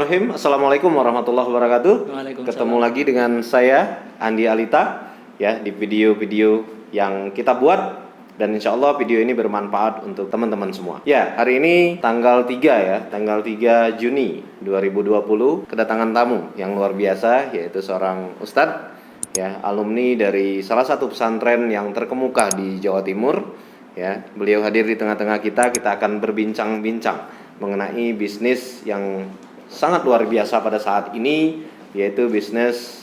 Bismillahirrahmanirrahim. Assalamualaikum warahmatullahi wabarakatuh. Waalaikumsalam. Ketemu lagi dengan saya Andi Alita ya di video-video yang kita buat, dan insya Allah video ini bermanfaat untuk teman-teman semua. Ya, hari ini tanggal 3 Juni 2020 kedatangan tamu yang luar biasa, yaitu seorang ustadz ya, alumni dari salah satu pesantren yang terkemuka di Jawa Timur ya. Beliau hadir di tengah-tengah kita akan berbincang-bincang mengenai bisnis yang sangat luar biasa pada saat ini, yaitu bisnis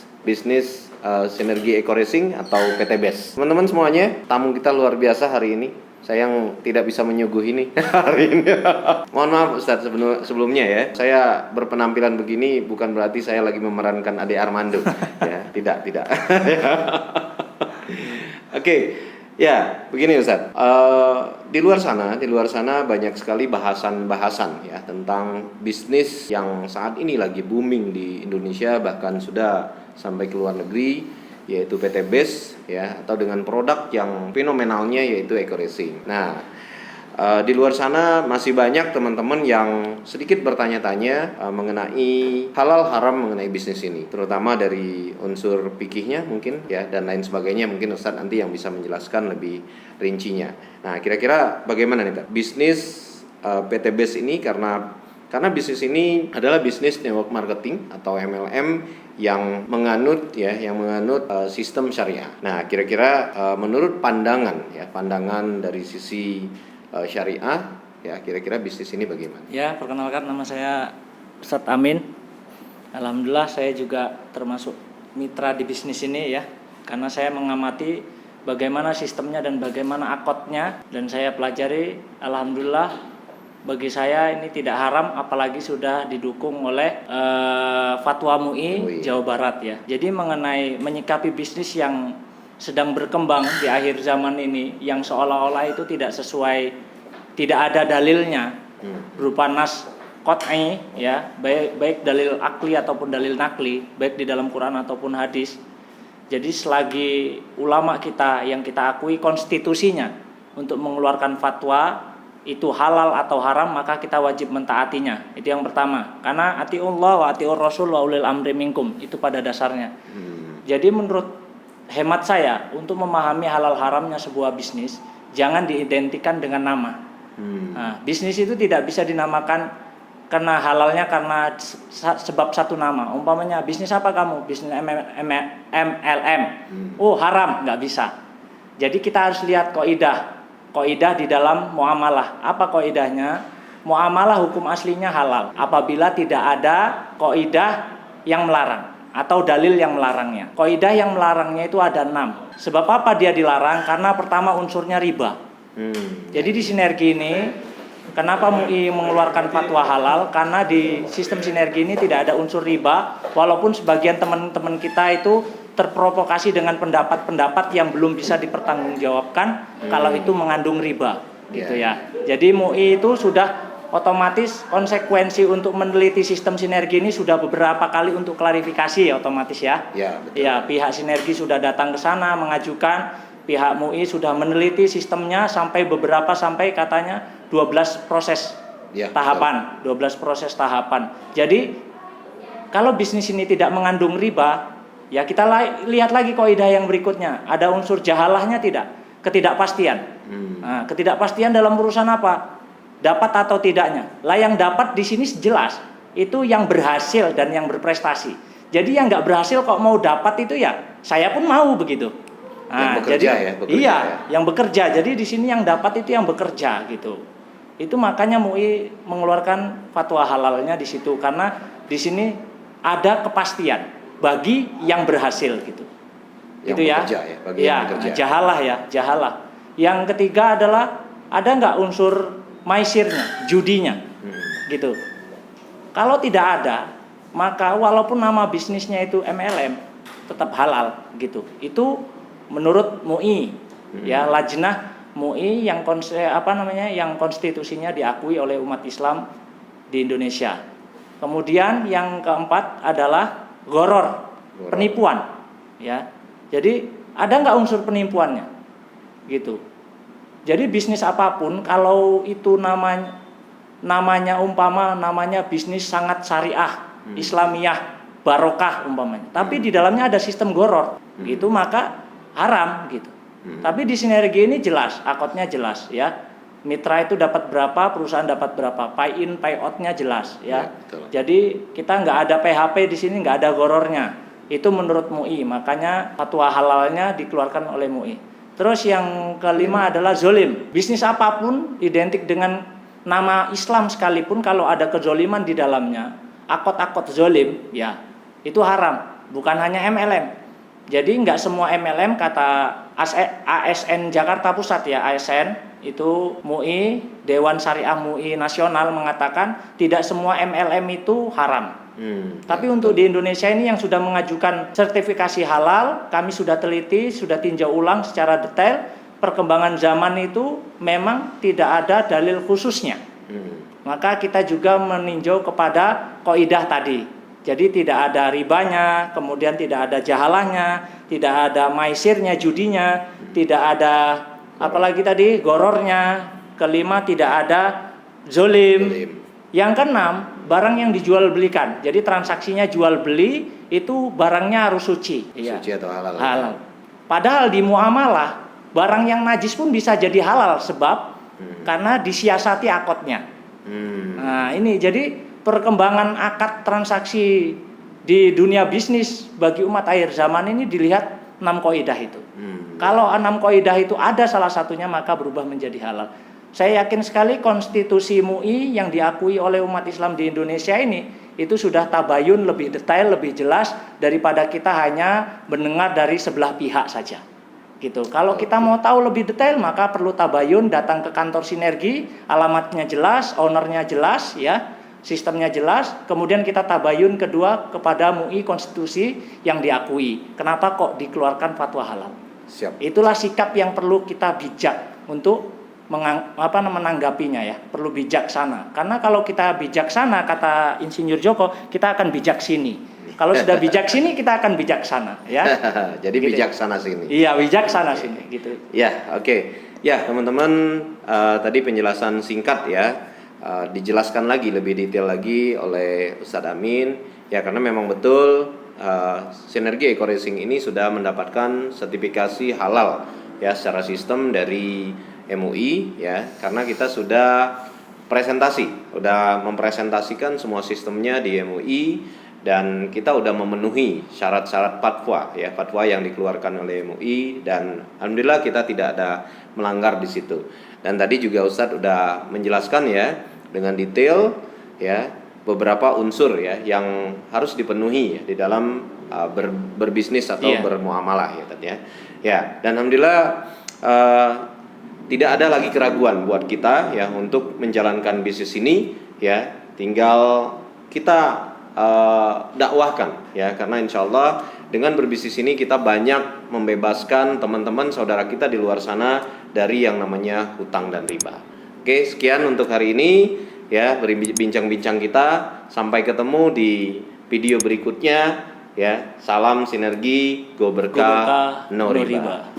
Sinergi Eco Racing atau PT BES. Teman-teman semuanya, tamu kita luar biasa hari ini. Saya yang tidak bisa menyuguhi ini hari ini. Mohon maaf Ustadz sebelumnya ya. Saya berpenampilan begini bukan berarti saya lagi memerankan Ade Armando ya, tidak. Oke. Ya, begini Ustadz. Di luar sana banyak sekali bahasan ya tentang bisnis yang saat ini lagi booming di Indonesia, bahkan sudah sampai ke luar negeri, yaitu PT BES ya, atau dengan produk yang fenomenalnya yaitu Eco Racing. Nah, di luar sana masih banyak teman-teman yang sedikit bertanya-tanya mengenai halal haram mengenai bisnis ini, terutama dari unsur fikihnya mungkin ya, dan lain sebagainya. Mungkin Ustadz nanti yang bisa menjelaskan lebih rincinya. Nah, kira-kira bagaimana nih Pak bisnis PT BES ini, karena bisnis ini adalah bisnis network marketing atau MLM yang menganut sistem syariah. Nah, kira-kira menurut pandangan dari sisi syariah ya, kira-kira bisnis ini bagaimana? Ya, perkenalkan, nama saya Ustadz Amin. Alhamdulillah saya juga termasuk mitra di bisnis ini ya, karena saya mengamati bagaimana sistemnya dan bagaimana akotnya, dan saya pelajari. Alhamdulillah bagi saya ini tidak haram, apalagi sudah didukung oleh Fatwa MUI Jawa Barat ya. Jadi mengenai menyikapi bisnis yang sedang berkembang di akhir zaman ini, yang seolah-olah itu tidak ada dalilnya berupa nas qat'i ya, baik dalil akli ataupun dalil nakli, baik di dalam Quran ataupun hadis. Jadi selagi ulama kita yang kita akui konstitusinya untuk mengeluarkan fatwa itu halal atau haram, maka kita wajib mentaatinya. Itu yang pertama. Karena atiullah wa atiur rasul wa ulil amri minkum, itu pada dasarnya. Jadi menurut hemat saya, untuk memahami halal haramnya sebuah bisnis, jangan diidentikan dengan nama. Nah, bisnis itu tidak bisa dinamakan karena halalnya karena sebab satu nama. Umpamanya bisnis apa kamu? Bisnis MLM. Oh, haram, nggak bisa. Jadi kita harus lihat kaidah di dalam muamalah. Apa kaidahnya? Muamalah hukum aslinya halal apabila tidak ada kaidah yang melarang atau dalil yang melarangnya. Kaidah yang melarangnya itu ada 6. Sebab apa dia dilarang? Karena pertama unsurnya riba. Jadi di sinergi ini, kenapa MUI mengeluarkan fatwa halal? Karena di sistem sinergi ini tidak ada unsur riba, walaupun sebagian teman-teman kita itu terprovokasi dengan pendapat-pendapat yang belum bisa dipertanggungjawabkan kalau itu mengandung riba, gitu ya. Jadi MUI itu sudah otomatis konsekuensi untuk meneliti sistem sinergi ini sudah beberapa kali untuk klarifikasi ya, otomatis ya. Ya, betul. Ya, pihak sinergi sudah datang ke sana mengajukan, pihak MUI sudah meneliti sistemnya sampai katanya 12 proses tahapan, betul. 12 proses tahapan. Jadi kalau bisnis ini tidak mengandung riba, ya kita lihat lagi kaidah yang berikutnya. Ada unsur jahalahnya tidak? Ketidakpastian. Nah, ketidakpastian dalam urusan apa? Dapat atau tidaknya. Lah yang dapat di sini jelas itu yang berhasil dan yang berprestasi. Jadi yang nggak berhasil kok mau dapat itu ya, saya pun mau begitu. Nah, yang bekerja. Jadi di sini yang dapat itu yang bekerja gitu. Itu makanya MUI mengeluarkan fatwa halalnya di situ, karena di sini ada kepastian bagi yang berhasil gitu. Yang itu bekerja, ya. Bagi yang bekerja. Jahalah. Yang ketiga adalah ada nggak unsur maisirnya, judinya, gitu. Kalau tidak ada, maka walaupun nama bisnisnya itu MLM, tetap halal, gitu. Itu menurut MUI, ya, lajnah MUI yang konstitusinya diakui oleh umat Islam di Indonesia. Kemudian yang keempat adalah gharar, penipuan, ya. Jadi ada nggak unsur penipuannya, gitu. Jadi bisnis apapun kalau itu namanya bisnis sangat syariah, Islamiyah barokah umpamanya. Tapi di dalamnya ada sistem goror, gitu maka haram gitu. Tapi di sinergi ini jelas, akotnya jelas ya. Mitra itu dapat berapa, perusahaan dapat berapa, pay in, pay out-nya jelas ya. Jadi kita nggak ada PHP di sini, nggak ada gorornya. Itu menurut MUI, makanya fatwa halalnya dikeluarkan oleh MUI. Terus yang kelima adalah zolim. Bisnis apapun identik dengan nama Islam sekalipun kalau ada kezoliman di dalamnya, akot-akot zolim, ya itu haram. Bukan hanya MLM. Jadi nggak semua MLM kata ASN Jakarta Pusat ya, ASN itu MUI, Dewan Syariah MUI Nasional mengatakan tidak semua MLM itu haram. Tapi untuk di Indonesia ini yang sudah mengajukan sertifikasi halal, kami sudah teliti, sudah tinjau ulang secara detail. Perkembangan zaman itu memang tidak ada dalil khususnya. Maka kita juga meninjau kepada kaidah tadi. Jadi tidak ada ribanya, kemudian tidak ada jahalahnya, tidak ada maisirnya, judinya, tidak ada apalagi tadi gorornya. Kelima tidak ada zolim. Yang keenam, barang yang dijual belikan. Jadi transaksinya jual beli itu barangnya harus suci. Suci atau halal. Halal. Padahal di muamalah barang yang najis pun bisa jadi halal sebab karena disiasati akotnya. Nah ini jadi perkembangan akad transaksi di dunia bisnis bagi umat akhir zaman ini dilihat 6 kaidah itu. Kalau 6 kaidah itu ada salah satunya maka berubah menjadi halal. Saya yakin sekali konstitusi MUI yang diakui oleh umat Islam di Indonesia ini itu sudah tabayun lebih detail, lebih jelas daripada kita hanya mendengar dari sebelah pihak saja. Gitu. Kalau kita mau tahu lebih detail maka perlu tabayun, datang ke kantor Sinergi, alamatnya jelas, ownernya jelas ya, sistemnya jelas, kemudian kita tabayun kedua kepada MUI konstitusi yang diakui. Kenapa kok dikeluarkan fatwa halal? Siap. Itulah sikap yang perlu kita bijak untuk menanggapinya ya, perlu bijaksana. Karena kalau kita bijaksana kata Insinyur Joko, kita akan bijak sini. Kalau sudah bijak sini kita akan bijaksana ya. Jadi gitu. Bijaksana sini. Iya, bijaksana sini gitu. Ya, oke. Ya, teman-teman, tadi penjelasan singkat ya. Dijelaskan lagi lebih detail lagi oleh Ustadz Amin ya, karena memang betul Sinergi Eco Racing ini sudah mendapatkan sertifikasi halal ya secara sistem dari MUI ya, karena kita sudah mempresentasikan semua sistemnya di MUI dan kita sudah memenuhi syarat-syarat fatwa ya, fatwa yang dikeluarkan oleh MUI, dan alhamdulillah kita tidak ada melanggar di situ. Dan tadi juga Ustadz sudah menjelaskan ya dengan detail ya beberapa unsur ya yang harus dipenuhi ya di dalam berbisnis atau bermuamalah ya tadi ya. Ya, dan alhamdulillah tidak ada lagi keraguan buat kita ya untuk menjalankan bisnis ini ya, tinggal kita dakwahkan ya, karena insya Allah dengan berbisnis ini kita banyak membebaskan teman-teman saudara kita di luar sana dari yang namanya hutang dan riba. Oke, sekian untuk hari ini ya, berbincang-bincang kita. Sampai ketemu di video berikutnya ya. Salam Sinergi, go berkah, no riba.